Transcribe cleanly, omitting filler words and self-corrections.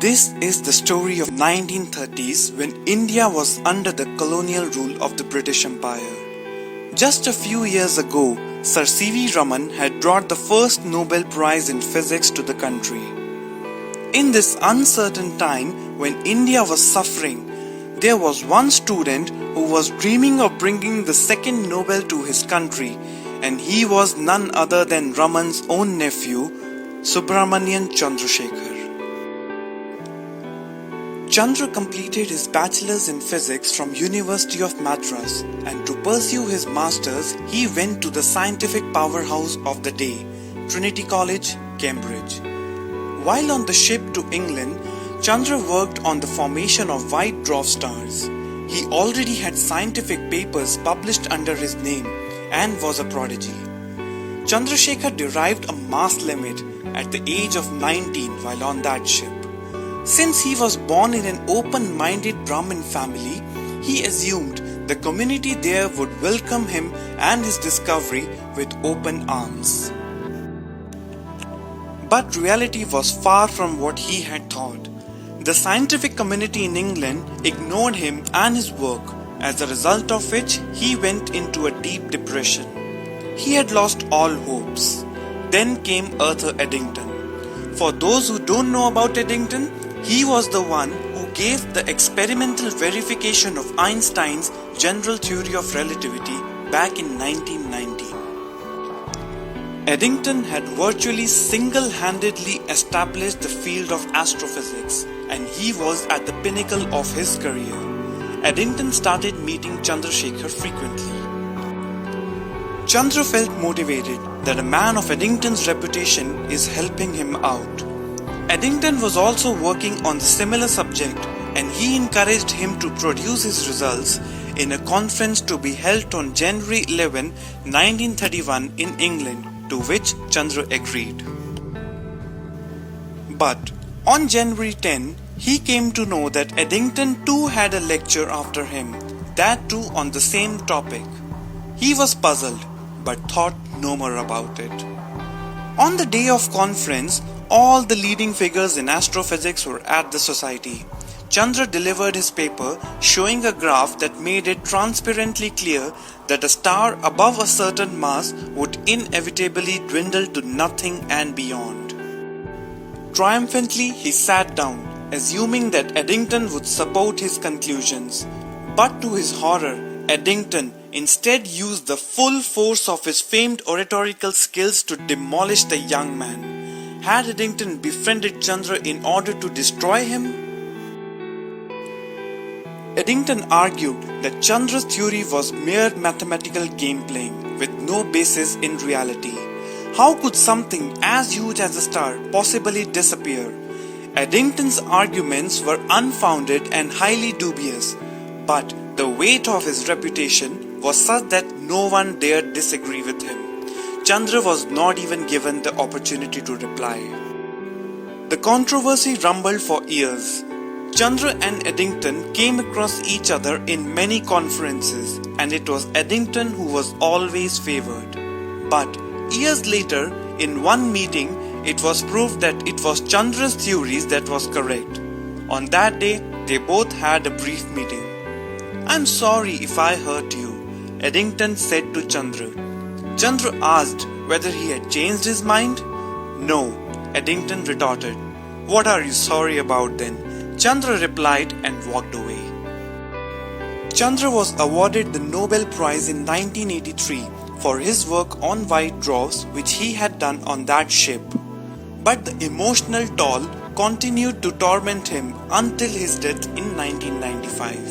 This is the story of 1930s when India was under the colonial rule of the British Empire. Just a few years ago, Sir C.V. Raman had brought the first Nobel Prize in Physics to the country. In this uncertain time when India was suffering, there was one student who was dreaming of bringing the second Nobel to his country, and he was none other than Raman's own nephew, SUBHRAMANIYAN Chandrasekhar. Chandra completed his bachelor's in physics from University of Madras, and to pursue his master's, he went to the scientific powerhouse of the day, Trinity College, Cambridge. While on the ship to England, Chandra worked on the formation of white dwarf stars. He already had scientific papers published under his name and was a prodigy. Chandrasekhar derived a mass limit at the age of 19 while on that ship. Since he was born in an open-minded Brahmin family, he assumed the community there would welcome him and his discovery with open arms. But reality was far from what he had thought. The scientific community in England ignored him and his work, as a result of which he went into a deep depression. He had lost all hopes. Then came Arthur Eddington. For those who don't know about Eddington, he was the one who gave the experimental verification of Einstein's general theory of relativity back in 1919. Eddington had virtually single-handedly established the field of astrophysics, and he was at the pinnacle of his career. Eddington started meeting Chandrasekhar frequently. Chandra felt motivated that a man of Eddington's reputation is helping him out. Eddington was also working on the similar subject, and he encouraged him to produce his results in a conference to be held on January 11, 1931 in England, to which Chandra agreed. But on January 10, he came to know that Eddington too had a lecture after him, that too on the same topic. He was puzzled, but thought no more about it. On the day of conference, all the leading figures in astrophysics were at the society. Chandra delivered his paper showing a graph that made it transparently clear that a star above a certain mass would inevitably dwindle to nothing and beyond. Triumphantly, he sat down, assuming that Eddington would support his conclusions. But to his horror, Eddington instead used the full force of his famed oratorical skills to demolish the young man. Had Eddington befriended Chandra in order to destroy him? Eddington argued that Chandra's theory was mere mathematical game-playing with no basis in reality. How could something as huge as a star possibly disappear? Eddington's arguments were unfounded and highly dubious, but the weight of his reputation was such that no one dared disagree with him. Chandra was not even given the opportunity to reply. The controversy rumbled for years. Chandra and Eddington came across each other in many conferences, and it was Eddington who was always favored. But years later, in one meeting, it was proved that it was Chandra's theories that was correct. On that day, they both had a brief meeting. "I'm sorry if I hurt you," Eddington said to Chandra. Chandra asked whether he had changed his mind. "No," Eddington retorted. "What are you sorry about then?" Chandra replied and walked away. Chandra was awarded the Nobel Prize in 1983 for his work on white dwarfs which he had done on that ship. But the emotional toll continued to torment him until his death in 1995.